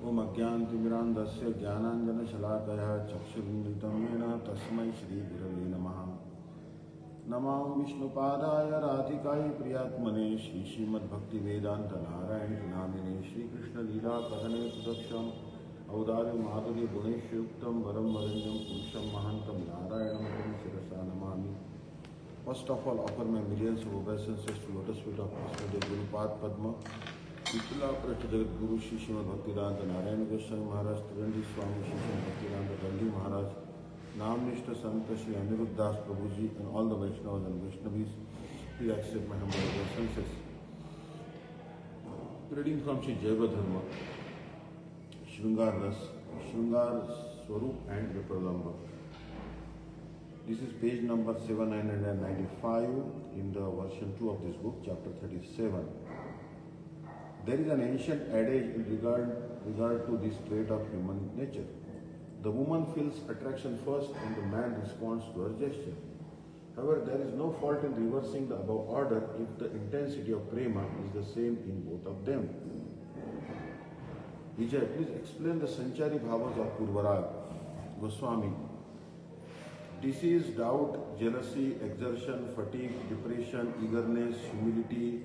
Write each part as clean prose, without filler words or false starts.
Om Ajnanatimirandasya Jnananjana-shalakaya Chakshurunditam Yena Tasmai Shri Gurave Namaha. Namam Vishnupadaya Radhikai Priyatmane Shri Srimad Bhakti Vedanta Narayana Namine Shri Krishna Leela Kadane Sudaksham Audari Madhuri Guneshuktam Varam Varanjam Purusham Mahantam Narayanam Shirasa Namami. First of all, offer my millions of obeisances to lotus feet of Master Guru Pad Padma, Pitula Prashta Jagat Guru Shri Srimad Bhaktivedanta Narayana Goswami Maharaj, Trivandi Swami Shri Srimad Bhaktivedanta Dandi Maharaj, Namnishta Santa Shri Aniruddhas Prabhuji, and all the Vaishnavas and Vaishnavis. Please accept my humble obeisances. Reading from Shri Jaiva Dharma, Shringar Ras, Shringar Swarup and Vipralamba. This is page number 795 in the version 2 of this book, chapter 37. There is an ancient adage in regard to this trait of human nature. The woman feels attraction first and the man responds to her gesture. However, there is no fault in reversing the above order if the intensity of prema is the same in both of them. Vijay, please explain the Sanchari Bhavas of Purvarag. Goswami. Disease, doubt, jealousy, exertion, fatigue, depression, eagerness, humility,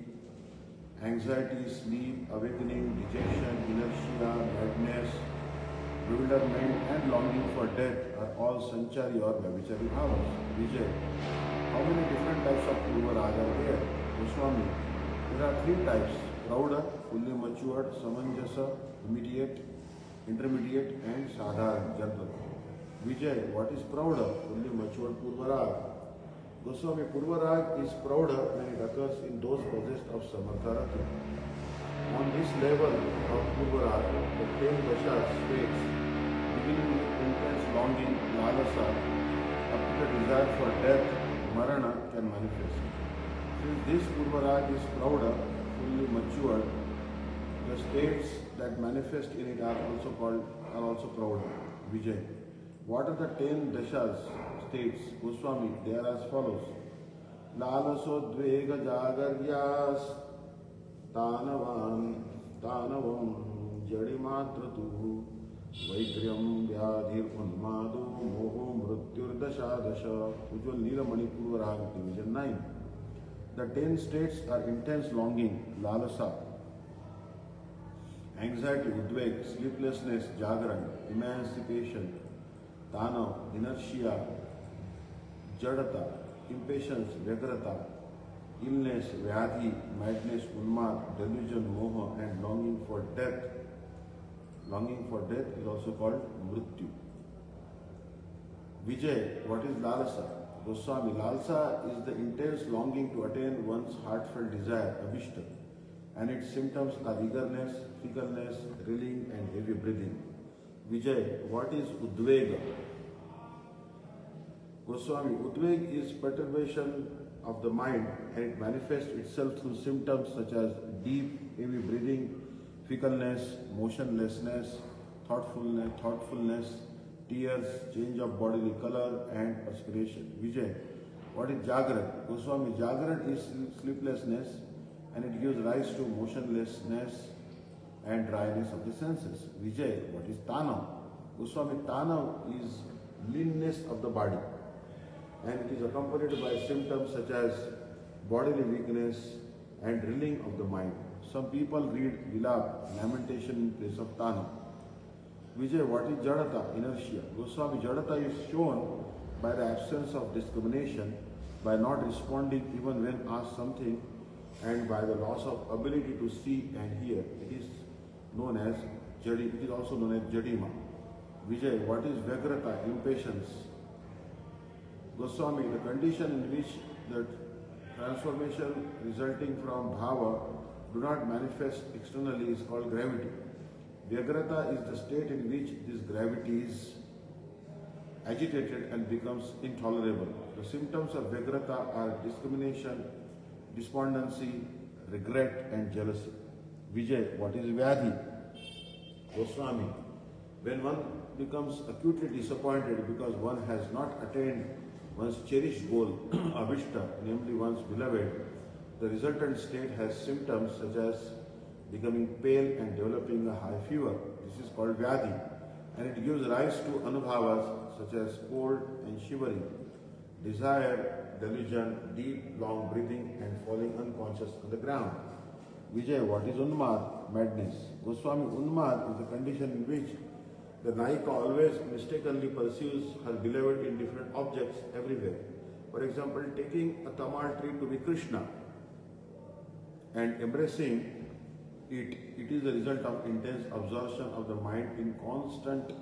anxiety, sleep, awakening, dejection, inertia, madness, bewilderment and longing for death are all Sanchari or Vyabhichari Bhavas. Vijay, how many different types of Purvarag are there? Goswami, there are 3 types: Prauda, fully matured, Samanjasa, immediate, intermediate and Sadharan, general. Vijay, what is Prauda? Fully matured Purvarag. Goswami, Purvarag is Prauda when it occurs in those possessed of Samartha. On this level of Purvarag, the 10 dashas states, beginning with intense longing, lalasa, up to the desire for death, marana, can manifest. Since this Purvarag is Prauda, fully matured, the states that manifest in it are also Prauda. Vijay, what are the 10 dashas states? Goswami, they are as follows. Lalasodvega jagaryas tanavam jadimatratu vaidryam vyadhir unmado moho mrutyur dasha. Ujjwal Nilamani Purvarag, division 9. The 10 states are intense longing, lalasa, anxiety, udveg, sleeplessness, jagaran, emancipation, tanav, inertia, jadata, impatience, vyagrata, illness, vyadhi, madness, unmad, delusion, moha, and longing for death. Longing for death is also called mrityu. Vijay, what is lalasa? Goswami, lalasa is the intense longing to attain one's heartfelt desire, abhishta, and its symptoms are eagerness, fickleness, reeling, and heavy breathing. Vijay, what is udvega? Goswami, udveg is perturbation of the mind and it manifests itself through symptoms such as deep, heavy breathing, fickleness, motionlessness, thoughtfulness, tears, change of bodily color and perspiration. Vijay, what is jagrat? Goswami, jagrat is sleeplessness and it gives rise to motionlessness and dryness of the senses. Vijay, what is tanav? Goswami, tanav is leanness of the body and it is accompanied by symptoms such as bodily weakness and reeling of the mind. Some people read vilap, lamentation in place of tanav. Vijay, what is jadata? Inertia. Goswami, jadata is shown by the absence of discrimination, by not responding even when asked something, and by the loss of ability to see and hear. It is known as jadi. It is also known as jadima. Vijay, what is vyagrata? Impatience. Goswami, the condition in which the transformation resulting from bhava do not manifest externally is called gravity. Vyagrata is the state in which this gravity is agitated and becomes intolerable. The symptoms of vyagrata are discrimination, despondency, regret and jealousy. Vijay, what is vyadhi? Goswami, when one becomes acutely disappointed because one has not attained one's cherished goal, abhishta, namely one's beloved, the resultant state has symptoms such as becoming pale and developing a high fever. This is called Vyadhi, and it gives rise to anubhavas such as cold and shivering, desire, delusion, deep, long breathing, and falling unconscious on the ground. Vijay, what is Unmad? Madness. Goswami, Unmad is the condition in which the Naika always mistakenly pursues her beloved in different objects everywhere. For example, taking a tamal tree to be Krishna and embracing it, it is the result of intense absorption of the mind in constant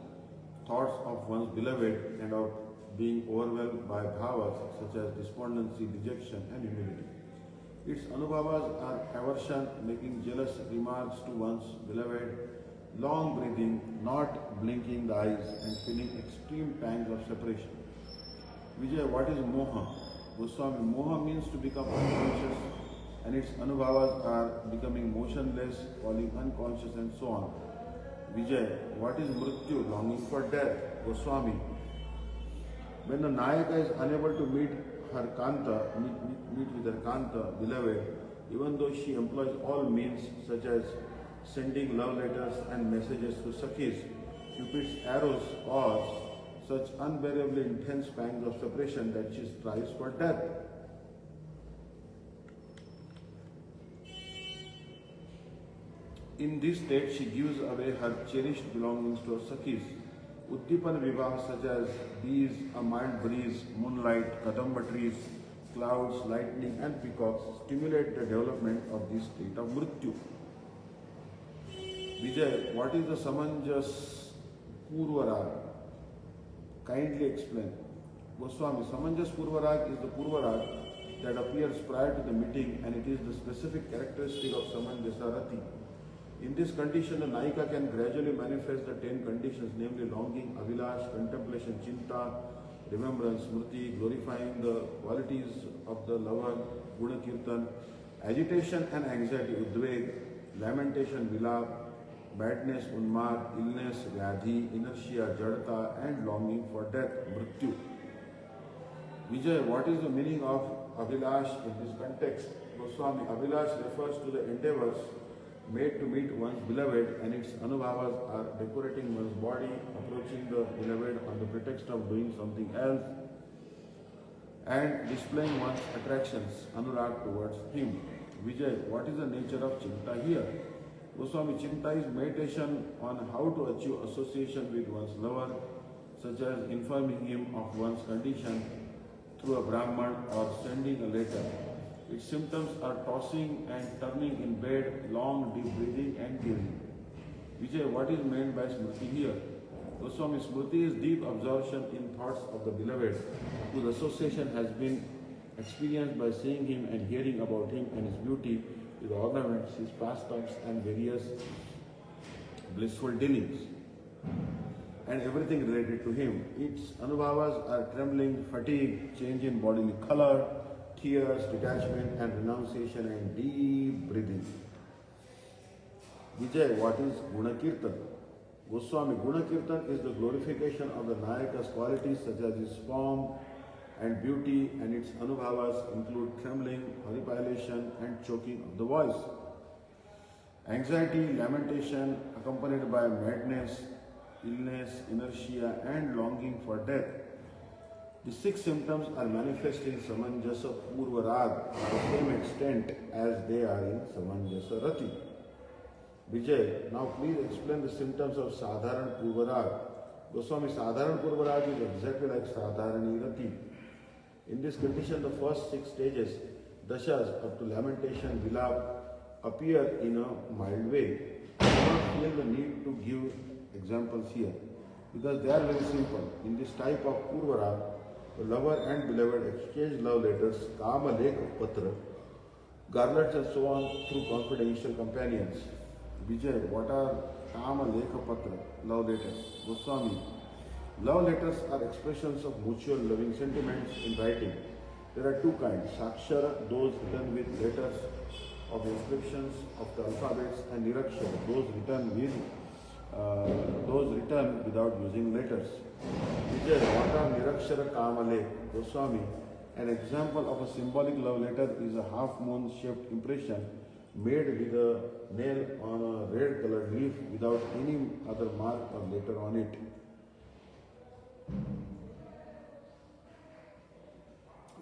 thoughts of one's beloved and of being overwhelmed by bhavas such as despondency, dejection, and humility. Its anubhavas are aversion, making jealous remarks to one's beloved, long breathing, not blinking the eyes, and feeling extreme pangs of separation. Vijay, what is moha? Goswami, moha means to become unconscious, and its anubhavas are becoming motionless, falling unconscious, and so on. Vijay, what is mrityu? Longing for death. Goswami, when the Nayaka is unable to meet her Kanta, meet with her Kanta, beloved, even though she employs all means such as sending love letters and messages to Sakhis, Cupid's arrows cause such unbearably intense pangs of separation that she strives for death. In this state, she gives away her cherished belongings to her Sakhis. Uddipan vivah such as bees, a mild breeze, moonlight, kadamba trees, clouds, lightning, and peacocks stimulate the development of this state of mrityu. Vijay, what is the samanjas purvarag? Kindly explain. Goswami, samanjas purvarag is the purvarag that appears prior to the meeting, and it is the specific characteristic of samanjasa rati. In this condition, the Naika can gradually manifest the 10 conditions, namely longing, avilash, contemplation, chinta, remembrance, smriti, glorifying the qualities of the lover, guna kirtan, agitation and anxiety, udveg, lamentation, vilap, badness, unmad, illness, vyadhi, inertia, jadata, and longing for death, mrityu. Vijay, what is the meaning of avilash in this context? Goswami, avilash refers to the endeavors made to meet one's beloved, and its anubhavas are decorating one's body, approaching the beloved on the pretext of doing something else, and displaying one's attractions, anurag towards him. Vijay, what is the nature of chinta here? Goswami, chinta is meditation on how to achieve association with one's lover, such as informing him of one's condition through a Brahman or sending a letter. Its symptoms are tossing and turning in bed, long deep breathing and tearing. Vijay, what is meant by smriti here? Goswami, smriti is deep absorption in thoughts of the beloved, whose association has been experienced by seeing him and hearing about him and his beauty, his ornaments, his pastimes and various blissful dealings, and everything related to him. Its anubhavas are trembling, fatigue, change in bodily color, tears, detachment and renunciation, and deep breathing. Vijay, what is Guna Kirtan? Goswami, Guna Kirtan is the glorification of the Nayaka's qualities such as his form and beauty, and its anubhavas include trembling, horripilation and choking of the voice, anxiety, lamentation accompanied by madness, illness, inertia and longing for death. The 6 symptoms are manifest in Samanjasa Purvarag to the same extent as they are in Samanjasa Rati. Vijay, now please explain the symptoms of Sadharan Purvarag. Goswami, Sadharan Purvarag is exactly like Sadharani Rati. In this condition, the first 6 stages, dashas up to lamentation, vilap, appear in a mild way. I do not feel the need to give examples here because they are very simple. In this type of Purvarag, the lover and beloved exchange love letters, kama lekha patra, garlands and so on through confidential companions. Vijay, what are kama lekha patra, love letters? Goswami, love letters are expressions of mutual loving sentiments in writing. There are 2 kinds, sākṣara, those written with letters of inscriptions of the alphabets, and nirakṣara, those written without using letters. Vijay, what are nirakṣara kamale? Goswami, an example of a symbolic love letter is a half moon shaped impression made with a nail on a red colored leaf without any other mark or letter on it.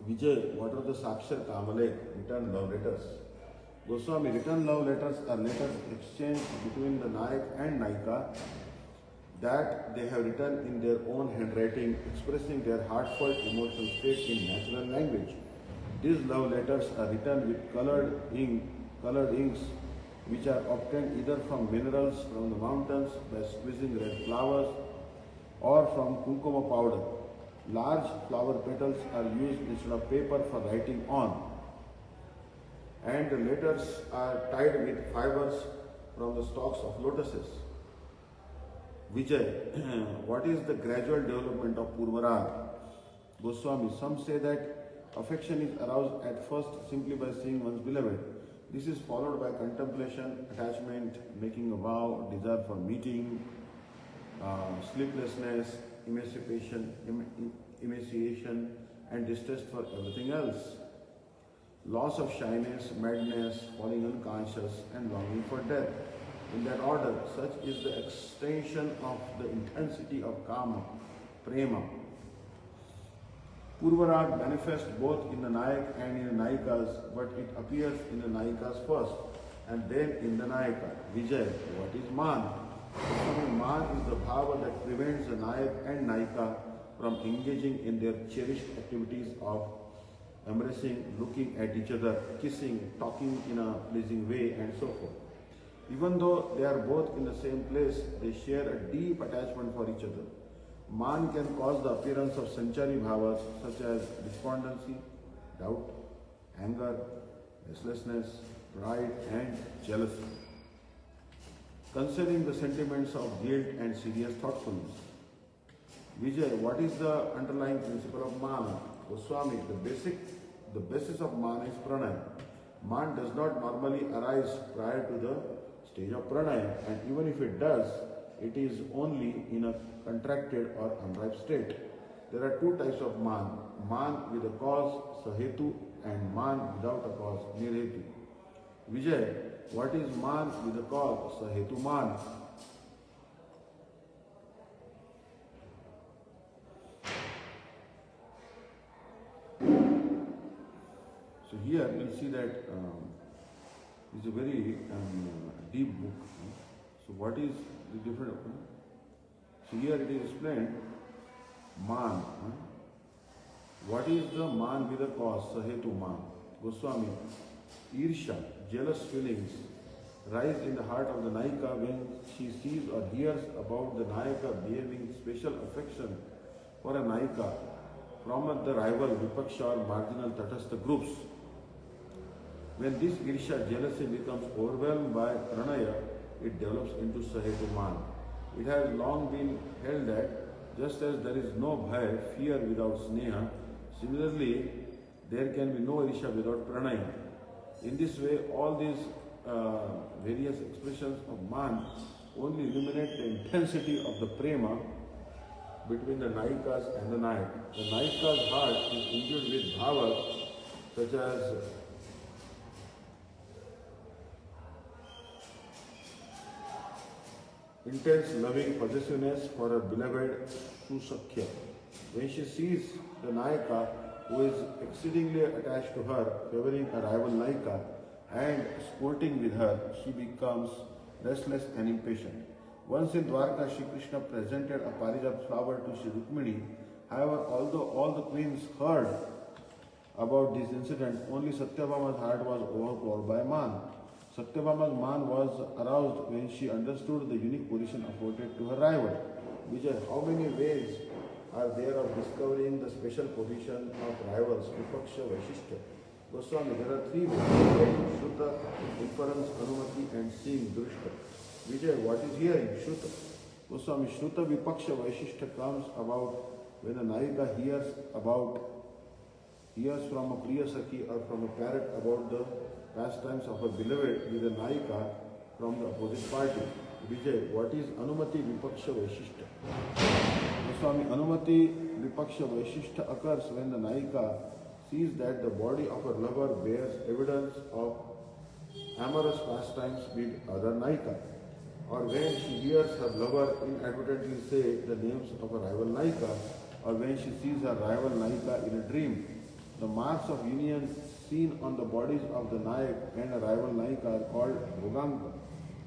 Vijay, what are the sākṣara kamale, written love letters? Goswami, written love letters are letters exchanged between the Nayak and Nayika that they have written in their own handwriting, expressing their heartfelt emotional state in natural language. These love letters are written with colored inks, which are obtained either from minerals from the mountains by squeezing red flowers or from kumkuma powder. Large flower petals are used instead of paper for writing on, and the letters are tied with fibers from the stalks of lotuses. Vijay, what is the gradual development of Purvarag? Goswami, some say that affection is aroused at first simply by seeing one's beloved. This is followed by contemplation, attachment, making a vow, desire for meeting, sleeplessness, emaciation, and distrust for everything else. Loss of shyness, madness, falling unconscious, and longing for death. In that order, such is the extension of the intensity of kama, prema. Purvarag manifests both in the Nayak and in the Nayikas, but it appears in the Nayikas first and then in the Nayika. Vijay, what is man? Man is the bhava that prevents the Nayak and Nayika from engaging in their cherished activities of embracing, looking at each other, kissing, talking in a pleasing way, and so forth. Even though they are both in the same place, they share a deep attachment for each other. Man can cause the appearance of sanchari bhavas such as despondency, doubt, anger, restlessness, pride, and jealousy. Concerning the sentiments of guilt and serious thoughtfulness. Vijay, what is the underlying principle of mana? Goswami, the basis of mana is pranaya. Man does not normally arise prior to the stage of pranaya, and even if it does, it is only in a contracted or unripe state. There are two types of man: man with a cause, sahetu, and man without a cause, nirhetu. Vijay, what is man with a cause, sahetu man? So here we'll see that it's a very deep book. So what is the difference? So here it is explained, man. What is the man with a cause, sahetu man? Goswami, Irsha, jealous feelings rise in the heart of the Nayika when she sees or hears about the Nayaka behaving special affection for a Nayika from the rival Vipaksha or marginal Tatastha groups. When this Irsha jealousy becomes overwhelmed by Pranaya, it develops into Sahetu Man. It has long been held that just as there is no bhaya, fear without sneha, similarly, there can be no Irsha without Pranaya. In this way, all these various expressions of man only illuminate the intensity of the prema between the Nayikas and the Nayak. The Nayika's heart is imbued with bhavas such as intense loving possessiveness for her beloved Susakhya. When she sees the Nayaka, who is exceedingly attached to her, favoring a rival Nayika and sporting with her, she becomes restless and impatient. Once in Dwarka, Shri Krishna presented a parijat flower to Shri Rukmini. However, although all the queens heard about this incident, only Satyabhama's heart was overpowered by man. Satyabhama's man was aroused when she understood the unique position afforded to her rival. Vijay, how many ways are there of discovering the special position of rivals, Vipaksha, Vaishishta? Goswami, there are three ways: Shruta, inference, Anumati, and seeing, Drishta. Vijay, what is hearing? Shruta. Goswami, Shruta, Vipaksha, Vaishishta comes about when a Nayika hears from a Priya Sakhi or from a parrot about the pastimes of her beloved with a Nayika from the opposite party. Vijay, what is Anumati Vipaksha Vaishishta? Goswami, Anumati Vipaksha Vaishishta occurs when the Nayika sees that the body of her lover bears evidence of amorous pastimes with other Naika, or when she hears her lover inadvertently say the names of a rival Naika, or when she sees her rival Naika in a dream. The marks of union seen on the bodies of the Nayak and a rival Naika are called Bhoganga,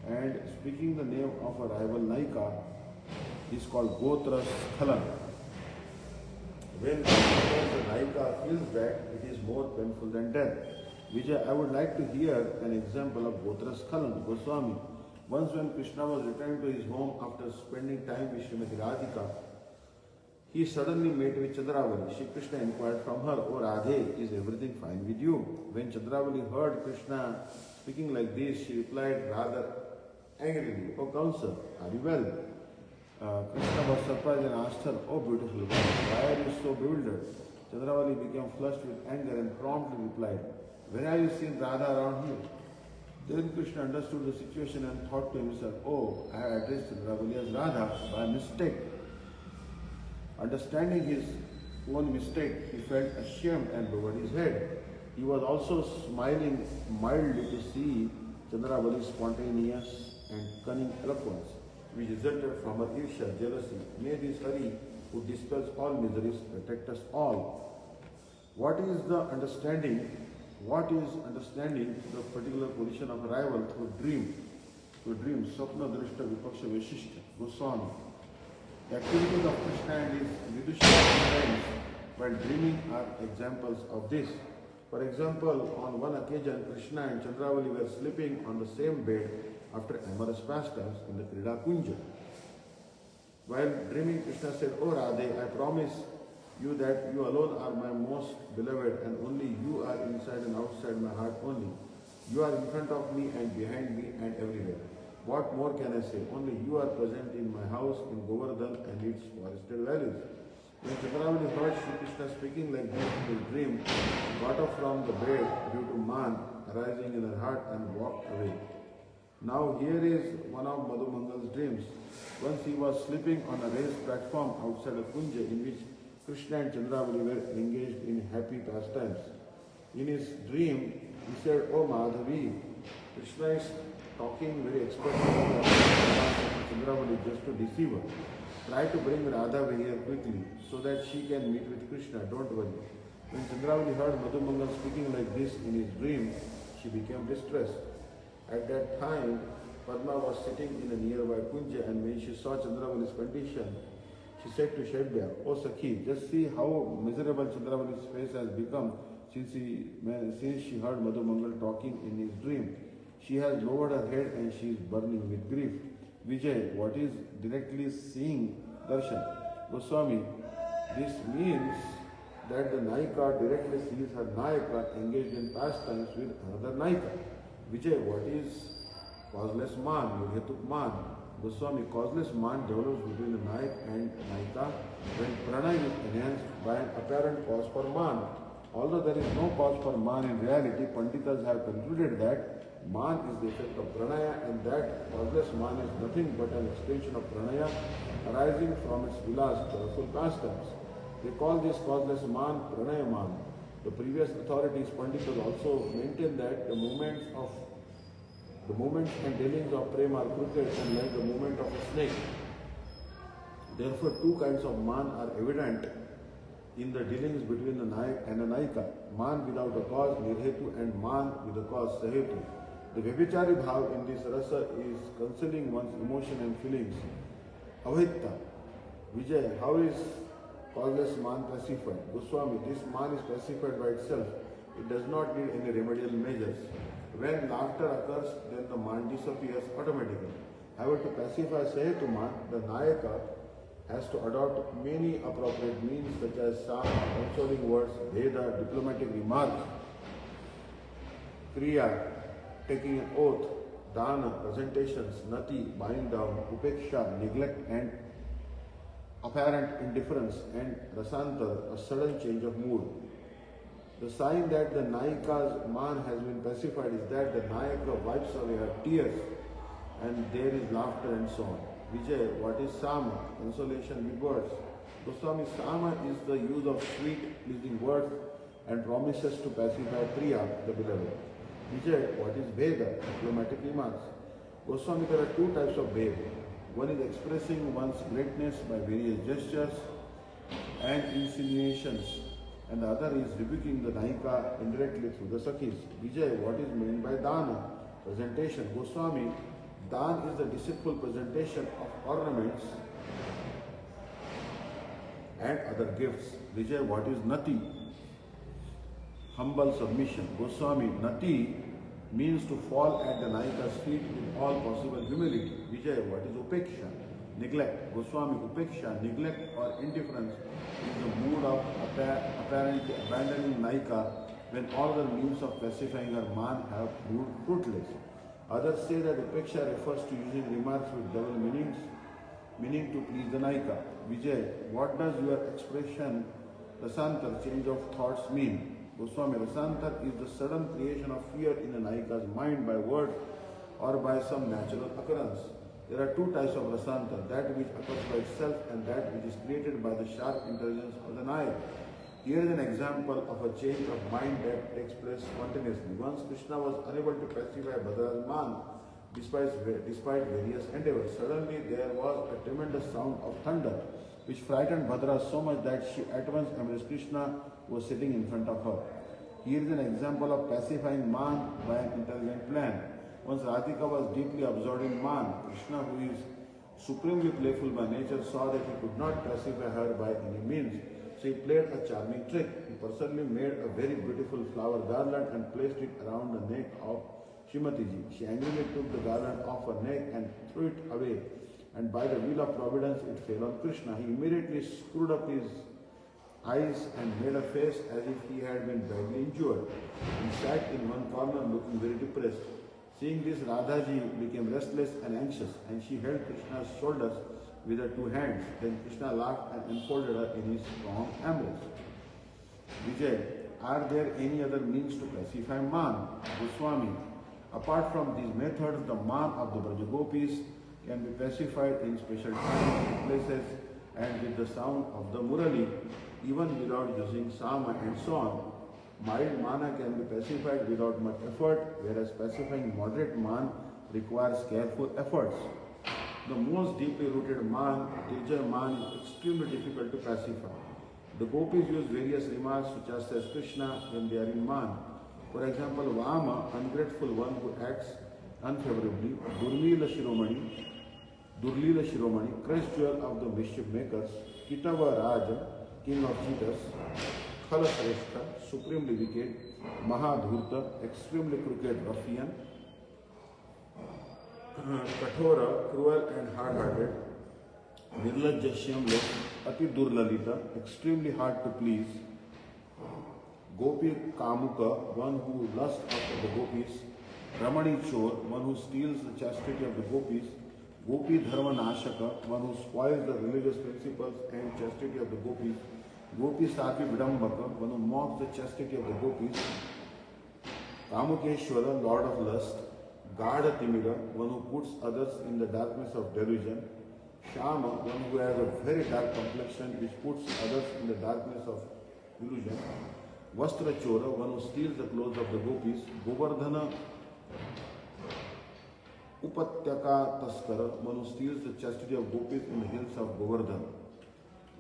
and speaking the name of a rival Naika is called Gotra Skhalan. When the Naika feels that, it is more painful than death. Vijay, I would like to hear an example of Gotra Skhalan. Goswami, once when Krishna was returning to his home after spending time with Srimati Radhika, he suddenly met with Chandravali. Shri Krishna inquired from her, "O Radhe, is everything fine with you?" When Chandravali heard Krishna speaking like this, she replied rather angrily, "O Kamsa, are you well?" Krishna was surprised and asked her, "Oh beautiful one, why are you so bewildered?" Chandravali became flushed with anger and promptly replied, "Where have you seen Radha around here?" Then Krishna understood the situation and thought to himself, "Oh, I have addressed Chandravali as Radha by mistake." Understanding his own mistake, he felt ashamed and lowered his head. He was also smiling mildly to see Chandravali's spontaneous and cunning eloquence, which resulted from her irsha, jealousy. May this Hari, who dispels all miseries, protect us all. What is understanding the particular position of a rival through dream, Swapna Drishta Vipaksha Vishishta, Goswami. The activities of Krishna and his Vidushya friends while dreaming are examples of this. For example, on one occasion, Krishna and Chandravali were sleeping on the same bed after amorous pastimes in the Krida Kunja. While dreaming, Krishna said, "O Radhe, I promise you that you alone are my most beloved, and only you are inside and outside my heart only. You are in front of me and behind me and everywhere. What more can I say? Only you are present in my house in Govardhan and its forested valleys." When Chandravali heard Sri Krishna speaking like this in his dream, she got up from the bed due to man arising in her heart and walked away. Now here is one of Madhu Mangal's dreams. Once he was sleeping on a raised platform outside a kunja in which Krishna and Chandravali were engaged in happy pastimes. In his dream, he said, "Oh Madhavi, Krishna is talking very expressively to Chandravali just to deceive her. Try to bring Radha over here quickly so that she can meet with Krishna. Don't worry." When Chandravali heard Madhu Mangal speaking like this in his dream, she became distressed. At that time, Padma was sitting in a nearby kunja, and when she saw Chandravali's condition, she said to Shaibya, "O Sakhi, just see how miserable Chandravali's face has become since she heard Madhu Mangal talking in his dream. She has lowered her head and she is burning with grief." Vijay, what is directly seeing darshan? Goswami, this means that the Naika directly sees her Nayaka engaged in pastimes with another Naika. Vijay, what is causeless man, Yudhetuk man? Goswami, causeless man develops between the Nayak and Naika when pranay is enhanced by an apparent cause for man. Although there is no cause for man in reality, Panditas have concluded that man is the effect of pranaya, and that causeless man is nothing but an extension of pranaya arising from its vilas, joyful pastimes. They call this causeless man pranaya man. The previous authorities, Panditas, also maintain that the movements and dealings of prema are crooked and like the movement of a snake. Therefore, two kinds of man are evident in the dealings between the Nayak and the Naika. Man without a cause, nirhetu, and man with a cause, sahetu. The Vyabhichari bhav in this rasa is concealing one's emotion and feelings. Avhitta. Vijay, how is causeless man pacified? Goswami, this man is pacified by itself. It does not need any remedial measures. When laughter occurs, then the man disappears automatically. However, to pacify sahetu man, the Nayaka has to adopt many appropriate means such as sama, consoling words, veda, diplomatic remarks, kriya, taking an oath, dana, presentations, nati, bowing down, upeksha, neglect and apparent indifference, and rasantar, a sudden change of mood. The sign that the Nayika's man has been pacified is that the Nayaka wipes away her tears and there is laughter and so on. Vijay, what is Sama? Consolation with words. Goswami, Sama is the use of sweet, pleasing words and promises to pacify Priya, the beloved. Vijay, what is Veda? Diplomatic remarks. Goswami, there are two types of Veda. One is expressing one's greatness by various gestures and insinuations, and the other is rebuking the Naika indirectly through the Sakhis. Vijay, what is meant by Dana? Presentation. Goswami, Dan is the deceitful presentation of ornaments and other gifts. Vijay, what is Nati? Humble submission. Goswami, Nati means to fall at the Naika's feet with all possible humility. Vijay, what is Upeksha? Neglect. Goswami, Upeksha, neglect or indifference is the mood of apparently abandoning Naika when all the means of pacifying her man have proved fruitless. Others say that Upeksha refers to using remarks with double meanings, meaning to please the Naika. Vijay, what does your expression Rasantar, change of thoughts, mean? Goswami, Rasantar is the sudden creation of fear in a Naika's mind by word or by some natural occurrence. There are two types of Rasantar, that which occurs by itself and that which is created by the sharp intelligence of the Naik. Here is an example of a change of mind that takes place spontaneously. Once Krishna was unable to pacify Bhadra's man despite various endeavors. Suddenly there was a tremendous sound of thunder which frightened Bhadra so much that she at once embraced Krishna who was sitting in front of her. Here is an example of pacifying man by an intelligent plan. Once Radhika was deeply absorbed in man, Krishna, who is supremely playful by nature, saw that he could not pacify her by any means. So he played a charming trick. He personally made a very beautiful flower garland and placed it around the neck of Srimati ji. She angrily took the garland off her neck and threw it away. And by the will of providence, it fell on Krishna. He immediately screwed up his eyes and made a face as if he had been badly injured. He sat in one corner looking very depressed. Seeing this, Radhaji became restless and anxious, and she held Krishna's shoulders with her two hands. Then Krishna laughed and enfolded her in his strong embrace. Vijay, are there any other means to pacify man? Goswami, apart from these methods, the man of the Brajagopis can be pacified in special times and places and with the sound of the Murali, even without using Sama and so on. Mild mana can be pacified without much effort, whereas pacifying moderate man requires careful efforts. The most deeply rooted man, Teja man, is extremely difficult to pacify. The gopis use various remarks such as says Krishna when they are in man. For example, Vama, ungrateful one who acts unfavorably, Durlila Shiromani, crest jewel of the mischief makers, Kitava Raja, king of cheaters, Khalasreshta, supremely wicked, Mahadhurta, extremely crooked ruffian, Kathora, cruel and hard-hearted, Nirlajja shameless, Ati Durlalita, extremely hard to please, Gopi Kamuka, one who lusts after the gopis, Ramani Chor, one who steals the chastity of the gopis, Gopi Dharma Nashaka, one who spoils the religious principles and chastity of the gopis, Gopi Sati Vidambaka, one who mocks the chastity of the gopis, Kamukeshwara, lord of lust, Gada Timira, one who puts others in the darkness of delusion, Shama, one who has a very dark complexion which puts others in the darkness of illusion, Vastra Chora, one who steals the clothes of the gopis, Govardhana Upatyaka Taskara, one who steals the chastity of gopis in the hills of Govardhan.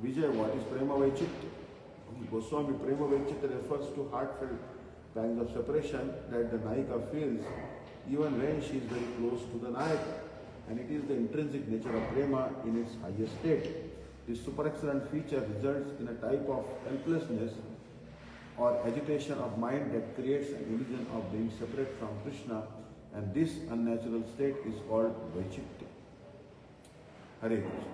Vijay, what is Prema Vaichitta? Goswami, Prema Vaichitta refers to heartfelt pangs of separation that the Naika feels even when she is very close to the Nayaka, and it is the intrinsic nature of Prema in its highest state. This super excellent feature results in a type of helplessness or agitation of mind that creates an illusion of being separate from Krishna, and this unnatural state is called Vaichitta. Hare Krishna.